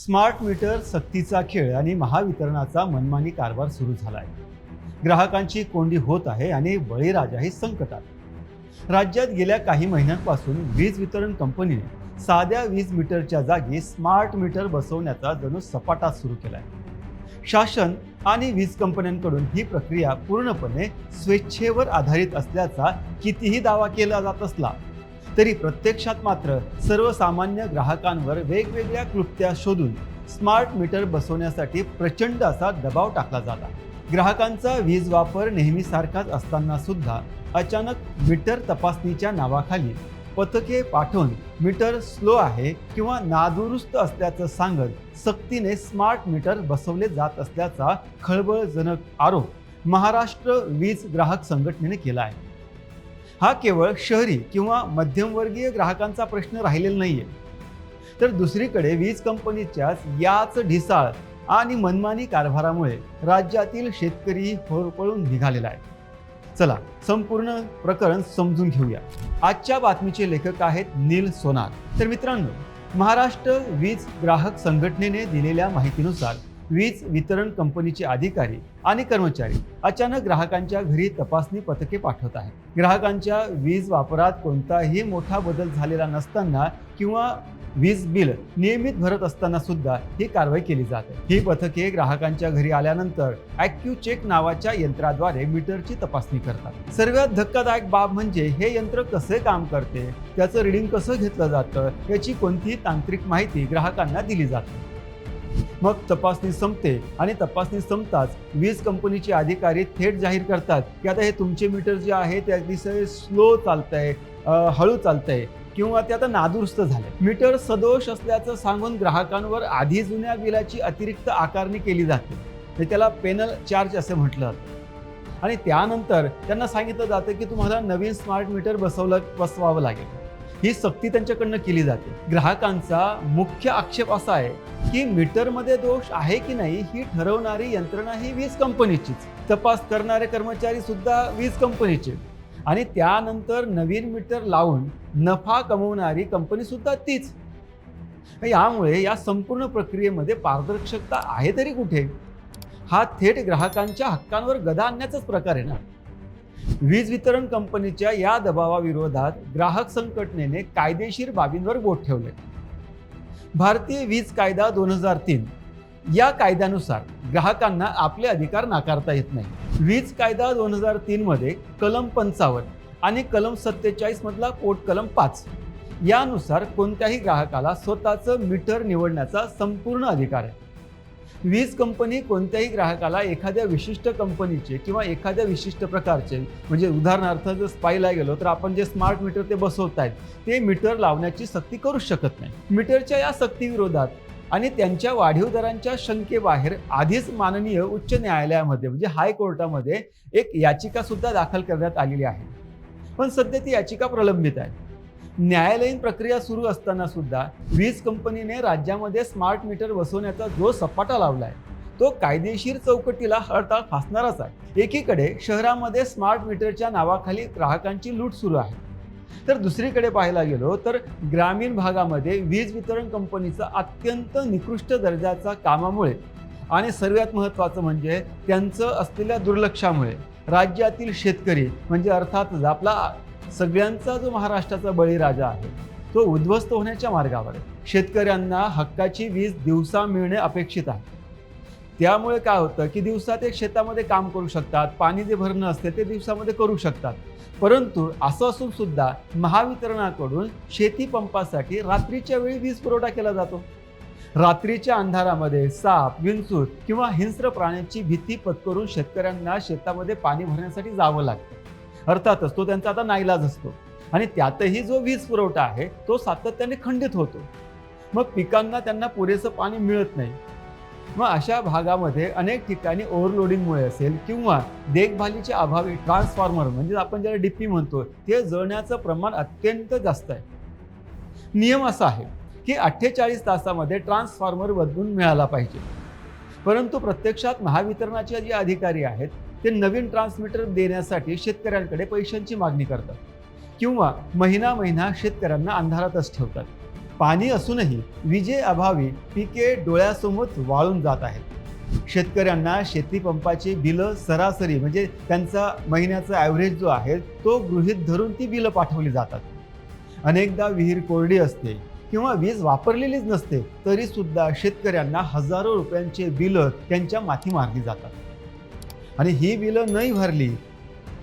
Smart meter सक्तीचा खेळ आणि महावितरणाचा मनमानी कारभार सुरू झाला आहे. ग्राहकांची कोंडी होत आहे आणि बळीराजाही संकटात. राज्यात गेल्या काही महिन्यांपासून वीज वितरण कंपनीने साध्या वीज मीटरच्या जागी स्मार्ट मीटर बसवण्याचा जणू सपाटा सुरू केला आहे. शासन आणि वीज कंपन्यांकडून ही प्रक्रिया पूर्णपणे स्वेच्छेवर आधारित असल्याचा कितीही दावा केला जात असला तरी प्रत्यक्षात मात्र सर्वसामान्य ग्राहकांवर वेगवेगळ्या क्लुप्त्या शोधून स्मार्ट मीटर बसवण्यासाठी प्रचंड असा दबाव टाकला जाता. ग्राहकांचा वीज वापर नेहमीसारखाच असताना सुद्धा अचानक मीटर तपासणीच्या नावाखाली पथके पाठवून मीटर स्लो आहे किंवा नादुरुस्त असल्याचं सांगत सक्तीने स्मार्ट मीटर बसवले जात असल्याचा खळबळजनक आरोप महाराष्ट्र वीज ग्राहक संघटनेने केला आहे. हा केवळ शहरी किंवा मध्यमवर्गीय ग्राहकांचा प्रश्न राहिलेला नाहीये, तर दुसरीकडे वीज कंपनीच्या याच ढिसाळ आणि मनमानी कारभारामुळे राज्यातील शेतकरी होरपळून निघालेला आहे. चला संपूर्ण प्रकरण समजून घेऊया. आजच्या बातमीचे लेखक आहेत नील सोनार. तर मित्रांनो, महाराष्ट्र वीज ग्राहक संघटनेने दिलेल्या माहितीनुसार वीज वितरण कंपनीचे अधिकारी आणि कर्मचारी अचानक ग्राहकांच्या घरी तपासणी पथके पाठवत आहेत. ग्राहकांच्या वीज वापरात कोणताही मोठा बदल झालेला नसताना किंवा वीज बिल नियमित भरत असताना सुद्धा ही कारवाई केली जाते. ही पथके ग्राहकांच्या घरी आल्यानंतर ॲक्यूचेक नावाच्या यंत्राद्वारे मीटरची तपासणी करतात. सर्वात धक्कादायक बाब म्हणजे हे यंत्र कसे काम करते, त्याचं रीडिंग कसं घेतलं जातं याची कोणतीही तांत्रिक माहिती ग्राहकांना दिली जाते. मग तपासणी संपते आणि तपासणी संपताच वीज कंपनीचे अधिकारी थेट जाहीर करतात की आता हे तुमचे मीटर जे आहे ते अतिशय स्लो चालतंय, हळू चालतंय किंवा ते आता नादुरुस्त झाले. मीटर सदोष असल्याचं सांगून ग्राहकांवर आधी जुन्या बिलाची अतिरिक्त आकारणी केली जाते. त्याला पेनल चार्ज असे म्हटलं जातं आणि त्यानंतर त्यांना सांगितलं जातं की तुम्हाला नवीन स्मार्ट मीटर बसवावं लागेल. ही सक्ती त्यांच्याकडनं केली जाते. ग्राहकांचा मुख्य आक्षेप असा आहे की मीटरमध्ये दोष आहे की नाही ही ठरवणारी यंत्रणा ही वीज कंपनीचीच, तपास करणारे कर्मचारी सुद्धा वीज कंपनीचे आणि त्यानंतर नवीन मीटर लावून नफा कमवणारी कंपनी सुद्धा तीच. यामुळे या संपूर्ण प्रक्रियेमध्ये पारदर्शकता आहे तरी कुठे? हा थेट ग्राहकांच्या हक्कांवर गदा आणण्याचाच प्रकार आहे ना. वीज वितरण कंपनीच्या या दबावाविरोधात ग्राहक संघटनेने कायदेशीर बाबींवर बोट ठेवले. भारतीय वीज कायदा 2003 या कायद्यानुसार ग्राहकांना आपले अधिकार नाकारता येत नाही. वीज कायदा 2003 मध्ये कलम 55 आणि कलम 47 मधला पोट कलम 5 यानुसार कोणत्याही ग्राहकाला स्वतःचं मीटर निवडण्याचा संपूर्ण अधिकार आहे. वीज कंपनी कोणत्याही ग्राहकाला एखाद्या विशिष्ट कंपनीचे किंवा एखाद्या विशिष्ट प्रकारचे, म्हणजे उदाहरणार्थ जर स्पाईला गेलो तर आपण जे स्मार्ट मीटर ते बसवतायत ते मीटर लावण्याची सक्ती करू शकत नाही. मीटरच्या या सक्तीविरोधात आणि त्यांच्या वाढीव दरांच्या शंकेबाहेर आधीच माननीय उच्च न्यायालयामध्ये म्हणजे हायकोर्टामध्ये एक याचिका सुद्धा दाखल करण्यात आलेली आहे. पण सध्या ती याचिका प्रलंबित आहे. न्यायालयीन प्रक्रिया सुरू असताना सुद्धा वीज कंपनीने राज्यामध्ये स्मार्ट मीटर बसवण्याचा जो सपाटा लावलाय तो कायदेशीर चौकटीला हळताळ फासणारच आहे. एकीकडे शहरामध्ये स्मार्ट मीटरच्या नावाखाली ग्राहकांची लूट सुरू आहे, तर दुसरीकडे पाहायला गेलो तर ग्रामीण भागामध्ये वीज वितरण कंपनीचा अत्यंत निकृष्ट दर्जाच्या कामामुळे आणि सर्वात महत्त्वाचं म्हणजे त्यांचं असलेल्या दुर्लक्षामुळे राज्यातील शेतकरी म्हणजे अर्थातच आपला सगळ्यांचा जो महाराष्ट्राचा बळीराजा आहे तो उद्ध्वस्त होण्याच्या मार्गावर आहे. शेतकऱ्यांना हक्काची वीज दिवसा मिळणे अपेक्षित आहे. त्यामुळे काय होतं की दिवसा ते शेतामध्ये काम करू शकतात, पाणी जे भरणं असते ते दिवसामध्ये करू शकतात. परंतु असं असून सुद्धा महावितरणाकडून शेती पंपासाठी रात्रीच्या वेळी वीज पुरवठा केला जातो. रात्रीच्या अंधारामध्ये साप, विंचूर किंवा हिंस्र प्राण्यांची भीती पत्करून शेतकऱ्यांना शेतामध्ये पाणी भरण्यासाठी जावं लागतं. अर्थातच तो त्यांचा आता नाईलाज असतो आणि त्यातही जो वीज पुरवठा आहे तो सातत्याने खंडित होतो. मग पिकांना त्यांना पुरेसं पाणी मिळत नाही. मग अशा भागामध्ये अनेक ठिकाणी ओव्हरलोडिंगमुळे असेल किंवा देखभालीच्या अभावी ट्रान्सफॉर्मर म्हणजे आपण ज्याला डीपी म्हणतो ते जळण्याचं प्रमाण अत्यंत जास्त आहे. नियम असा आहे की 48 तासामध्ये ट्रान्सफॉर्मर बदलून मिळाला पाहिजे. परंतु प्रत्यक्षात महावितरणाचे जे अधिकारी आहेत ते नवीन ट्रान्समीटर देण्यासाठी शेतकऱ्यांकडे पैशांची मागणी करतात किंवा महिना शेतकऱ्यांना अंधारातच ठेवतात. पाणी असूनही विजेअभावी पिके डोळ्यासमोर वाळून जात आहेत। शेतकऱ्यांना शेती पंपाची बिलं सरासरी म्हणजे त्यांचा महिन्याचा ॲव्हरेज जो आहे तो गृहीत धरून ती बिलं पाठवली जातात। अनेकदा विहीर कोरडी असते किंवा वीज वापरलेलीच नसते तरी सुद्धा शेतकऱ्यांना हजारो रुपयांचे बिलं त्यांच्या माथी मारली जातात आणि ही बिलं नाही भरली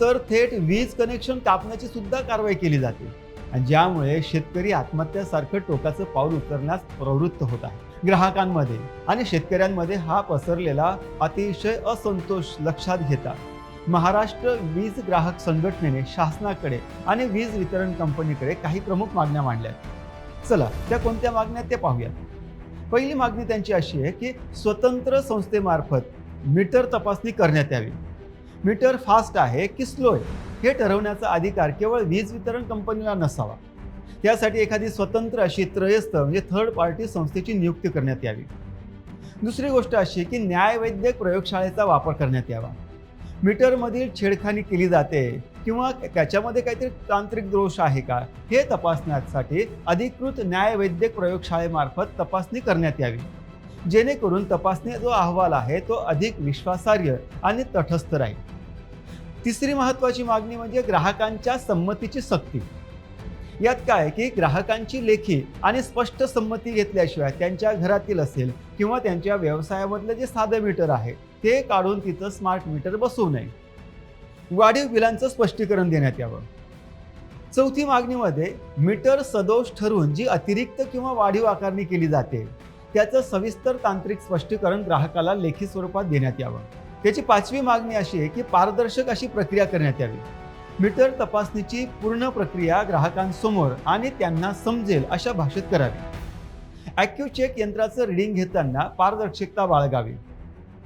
तर थेट वीज कनेक्शन कापण्याची सुद्धा कारवाई केली जाते आणि ज्यामुळे शेतकरी आत्महत्यासारखं टोकाचं पाऊल उचलण्यास प्रवृत्त होत आहे। ग्राहकांमध्ये आणि शेतकऱ्यांमध्ये हा पसरलेला अतिशय असंतोष लक्षात घेता महाराष्ट्र वीज ग्राहक संघटनेने शासनाकडे आणि वीज वितरण कंपनीकडे काही प्रमुख मागण्या मांडल्या आहेत। चला त्या कोणत्या मागण्या ते पाहूयात। पहिली मागणी त्यांची अशी आहे की स्वतंत्र संस्थेमार्फत मीटर तपासणी करण्यात यावी। मीटर फास्ट आहे की स्लो आहे हे ठरवण्याचा अधिकार केवळ वीज वितरण कंपनीला नसावा। त्यासाठी एखादी स्वतंत्र अशी त्रयस्थ म्हणजे थर्ड पार्टी संस्थेची नियुक्ती करण्यात यावी। दुसरी गोष्ट अशी की न्यायवैद्यक प्रयोगशाळेचा वापर करण्यात यावा। मीटरमधील छेडखानी केली जाते किंवा त्याच्यामध्ये काहीतरी तांत्रिक दोष आहे का हे तपासण्यासाठी अधिकृत न्यायवैद्यक प्रयोगशाळेमार्फत तपासणी करण्यात यावी, जेणेकरून तपासणी जो अहवाल आहे तो अधिक विश्वासार्ह आणि तटस्थ राहील। तिसरी महत्त्वाची मागणी म्हणजे ग्राहकांच्या संमतीची सक्ती। यात काय की ग्राहकांची लेखी आणि स्पष्ट संमती घेतल्याशिवाय त्यांच्या घरातील असेल किंवा त्यांच्या व्यवसायामधलं जे साधं मीटर आहे ते काढून तिथं स्मार्ट मीटर बसवू नये। वाढीव बिलांचं स्पष्टीकरण देण्यात यावं। चौथी मागणीमध्ये मीटर सदोष ठरवून जी अतिरिक्त किंवा वाढीव आकारणी केली जाते त्याचं सविस्तर तांत्रिक स्पष्टीकरण ग्राहकाला लेखी स्वरूपात देण्यात यावं। त्याची पाचवी मागणी अशी आहे की पारदर्शक अशी प्रक्रिया करण्यात यावी। मीटर तपासणीची पूर्ण प्रक्रिया ग्राहकांसमोर आणि त्यांना समजेल अशा भाषेत करावी। ॲक्युचेक यंत्राचं रीडिंग घेताना पारदर्शकता बाळगावी।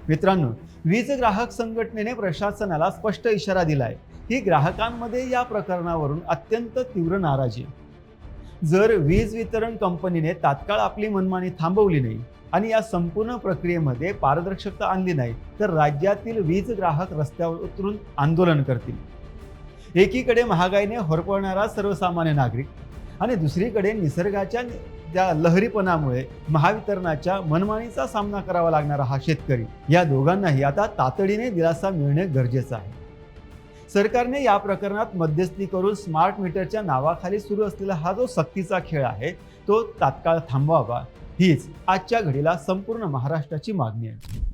मित्रांनो, वीज ग्राहक संघटनेने प्रशासनाला स्पष्ट इशारा दिलाय की ग्राहकांमध्ये या प्रकरणावरून अत्यंत तीव्र नाराजी आहे। जर वीज वितरण कंपनीने तात्काळ आपली मनमानी थांबवली नाही आणि या संपूर्ण प्रक्रियेमध्ये पारदर्शकता आणली नाही तर राज्यातील वीज ग्राहक रस्त्यावर उतरून आंदोलन करतील। एकीकडे महागाईने होरपळणारा सर्वसामान्य नागरिक आणि दुसरीकडे निसर्गाच्या त्या लहरीपणामुळे महावितरणाच्या मनमानीचा सामना करावा लागणारा हा शेतकरी, या दोघांनाही आता तातडीने दिलासा मिळणे गरजेचं आहे। सरकारने या प्रकरणात मध्यस्थी करून स्मार्ट मीटरच्या नावाखाली सुरू असलेला हा जो सक्तीचा खेळ आहे तो तात्काळ थांबवावा हीच आजच्या घडीला संपूर्ण महाराष्ट्राची मागणी आहे।